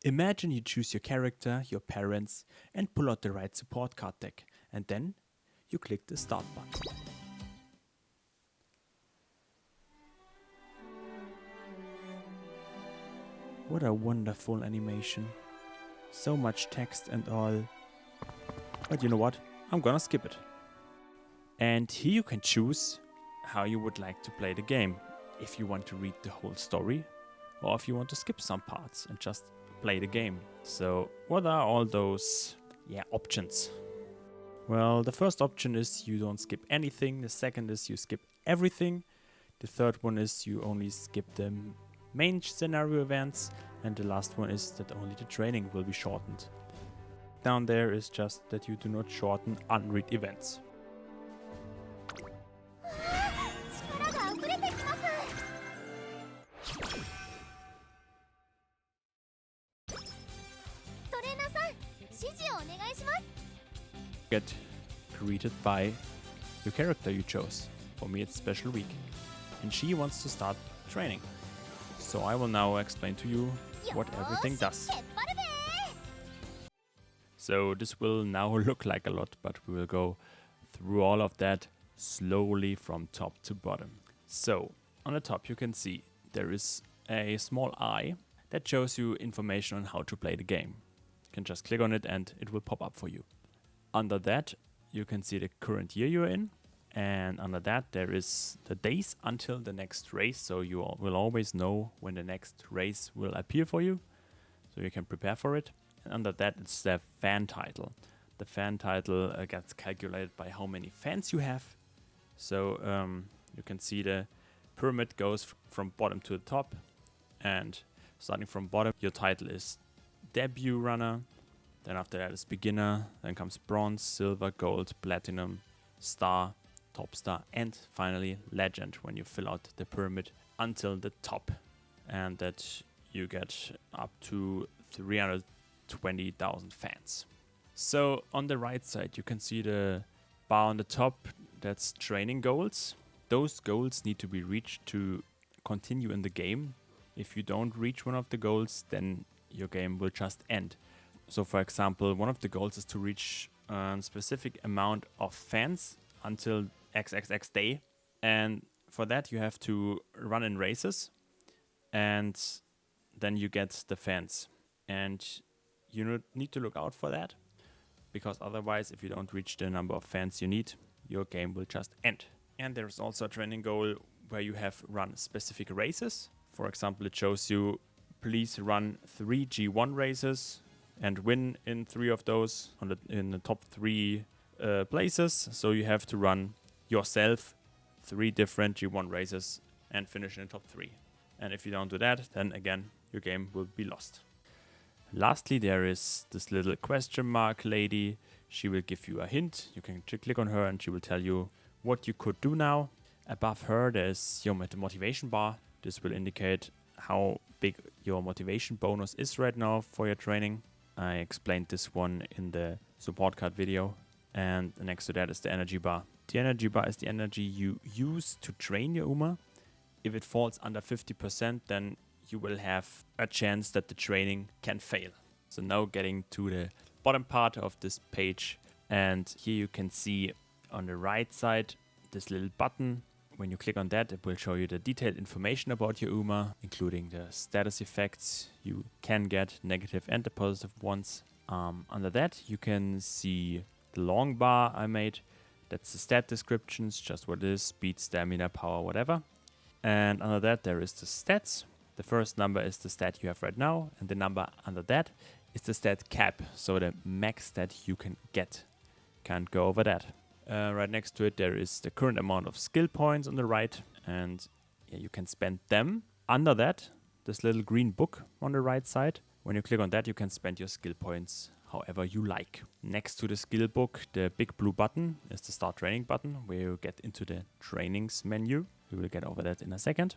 Imagine you choose your character, your parents, and pull out the right support card deck, and then you click the start button. What a wonderful animation. So much text and all. But you know what? I'm gonna skip it. And here you can choose how you would like to play the game. If you want to read the whole story, or if you want to skip some parts and just play the game. So what are all those options? Well, the first option is you don't skip anything. The second is you skip everything. The third one is you only skip the main scenario events. And the last one is that only the training will be shortened. Down there is just that you do not shorten unread events. Get greeted by the character you chose. For me it's Special Week. And she wants to start training. So I will now explain to you what everything does. So this will now look like a lot, but we will go through all of that slowly from top to bottom. So on the top you can see there is a small eye that shows you information on how to play the game. You can just click on it and it will pop up for you. Under that you can see the current year you're in, and under that there is the days until the next race, so you will always know when the next race will appear for you, so you can prepare for it. And under that it's the fan title. The fan title gets calculated by how many fans you have. So you can see the pyramid goes from bottom to the top, and starting from bottom your title is debut runner, then after that is beginner, then comes bronze, silver, gold, platinum, star, top star, and finally legend when you fill out the pyramid until the top, and that you get up to 320,000 fans. So on the right side you can see the bar on the top, that's training goals. Those goals need to be reached to continue in the game. If you don't reach one of the goals, then your game will just end. So for example, one of the goals is to reach a specific amount of fans until XXX day, and for that you have to run in races, and then you get the fans, and you need to look out for that, because otherwise if you don't reach the number of fans you need, your game will just end. And there's also a training goal where you have run specific races. For example, it shows you please run 3 G1 races and win in 3 of those in the top 3 places. So you have to run yourself 3 different G1 races and finish in the top 3. And if you don't do that, then again your game will be lost. Lastly, there is this little question mark lady. She will give you a hint. You can click on her and she will tell you what you could do now. Above her there's your motivation bar. This will indicate how big your motivation bonus is right now for your training. I explained this one in the support card video. And next to that is the energy bar. The energy bar is the energy you use to train your Uma. If it falls under 50%, then you will have a chance that the training can fail. So now getting to the bottom part of this page, and here you can see on the right side this little button. When you click on that, it will show you the detailed information about your Uma, including the status effects you can get, negative and the positive ones. Under that you can see the long bar I made. That's the stat descriptions, just what it is, speed, stamina, power, whatever. And under that there is the stats. The first number is the stat you have right now, and the number under that is the stat cap, so the max stat you can get. Can't go over that. Right next to it there is the current amount of skill points on the right, and you can spend them. Under that, this little green book on the right side. When you click on that, you can spend your skill points however you like. Next to the skill book, the big blue button is the start training button, where you get into the trainings menu. We will get over that in a second.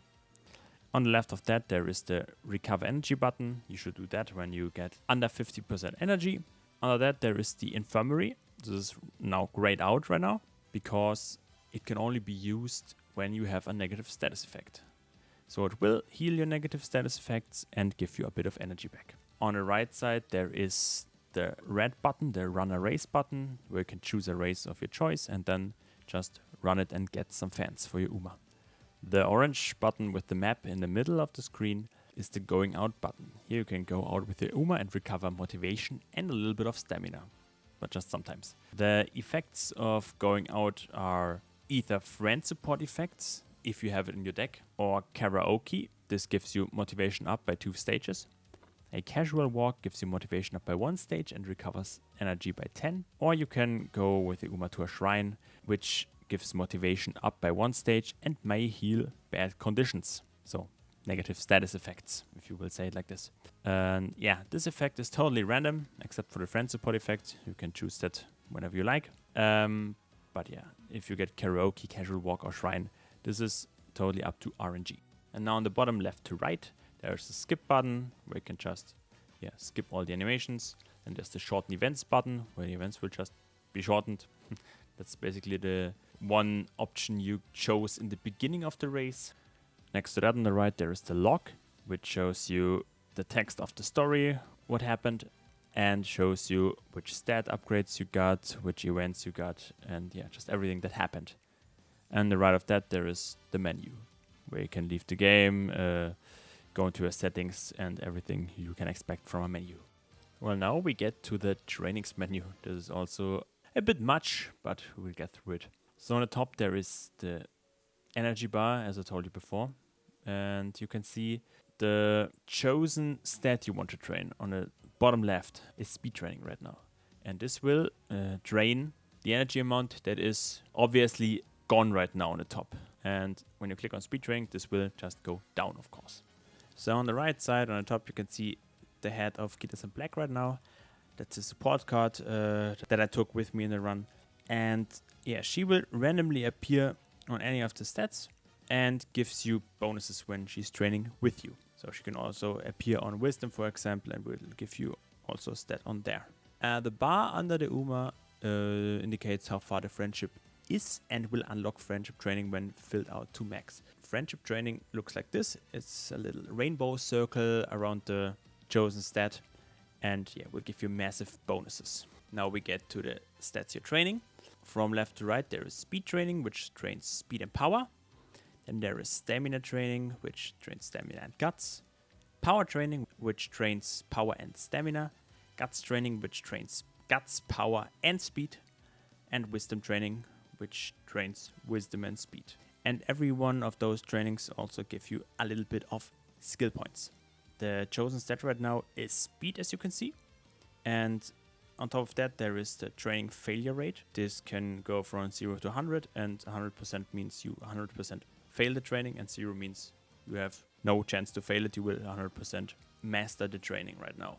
On the left of that there is the recover energy button. You should do that when you get under 50% energy. Under that there is the infirmary. This is now grayed out right now because it can only be used when you have a negative status effect. So it will heal your negative status effects and give you a bit of energy back. On the right side, there is the red button, the run a race button, where you can choose a race of your choice and then just run it and get some fans for your Uma. The orange button with the map in the middle of the screen is the going out button. Here you can go out with your Uma and recover motivation and a little bit of stamina, but just sometimes. The effects of going out are either friend support effects, if you have it in your deck, or karaoke. This gives you motivation up by 2 stages. A casual walk gives you motivation up by 1 stage and recovers energy by 10. Or you can go with the Uma to a shrine, which gives motivation up by 1 stage and may heal bad conditions. So negative status effects, if you will say it like this. And yeah, this effect is totally random, except for the friend support effect. You can choose that whenever you like. But yeah, if you get karaoke, casual walk or shrine, this is totally up to RNG. And now on the bottom left to right, there's a skip button where you can just skip all the animations. And there's the shorten events button where the events will just be shortened. That's basically the one option you chose in the beginning of the race. Next to that on the right, there is the log, which shows you the text of the story, what happened, and shows you which stat upgrades you got, which events you got, and yeah, just everything that happened. And on the right of that, there is the menu, where you can leave the game, go into your settings, and everything you can expect from a menu. Well, now we get to the trainings menu. This is also a bit much, but we'll get through it. So on the top, there is the energy bar, as I told you before. And you can see the chosen stat you want to train. On the bottom left is speed training right now. And this will drain the energy amount that is obviously gone right now on the top. And when you click on speed training, this will just go down, of course. So on the right side, on the top, you can see the head of Guitars in Black right now. That's a support card that I took with me in the run. And yeah, she will randomly appear on any of the stats and gives you bonuses when she's training with you. So she can also appear on Wisdom, for example, and will give you also a stat on there. The bar under the Uma indicates how far the friendship is and will unlock friendship training when filled out to max. Friendship training looks like this. It's a little rainbow circle around the chosen stat and yeah, will give you massive bonuses. Now we get to the stats you're training. From left to right, there is speed training, which trains speed and power. Then there is stamina training, which trains stamina and guts. Power training, which trains power and stamina. Guts training, which trains guts, power and speed. And wisdom training, which trains wisdom and speed. And every one of those trainings also give you a little bit of skill points. The chosen stat right now is speed, as you can see. And on top of that, there is the training failure rate. This can go from 0 to 100, and 100% means you 100% fail the training, and 0 means you have no chance to fail it. You will 100% master the training right now.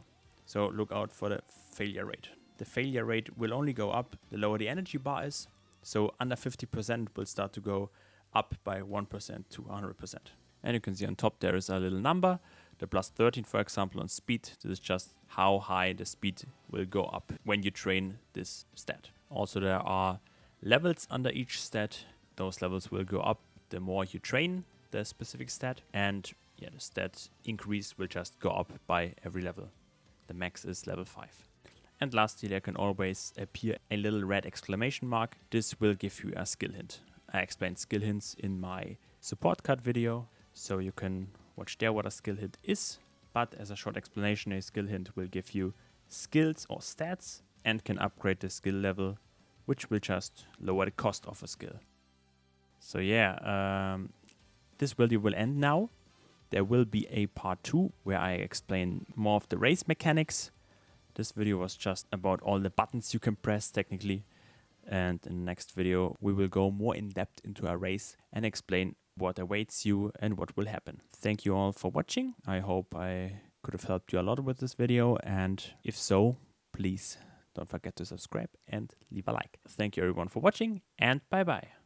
So look out for the failure rate. The failure rate will only go up the lower the energy bar is. So under 50% will start to go up by 1% to 100%. And you can see on top there is a little number. The plus 13, for example, on speed. This is just how high the speed will go up when you train this stat. Also, there are levels under each stat. Those levels will go up the more you train the specific stat. And yeah, the stat increase will just go up by every level. The max is level 5. And lastly, there can always appear a little red exclamation mark. This will give you a skill hint. I explained skill hints in my support card video, so you can watch there what a skill hint is. But as a short explanation, a skill hint will give you skills or stats and can upgrade the skill level, which will just lower the cost of a skill. So yeah, this video will end now. There will be a part 2 where I explain more of the race mechanics. This video was just about all the buttons you can press technically. And in the next video, we will go more in depth into a race and explain what awaits you and what will happen. Thank you all for watching. I hope I could have helped you a lot with this video. And if so, please don't forget to subscribe and leave a like. Thank you everyone for watching, and bye bye.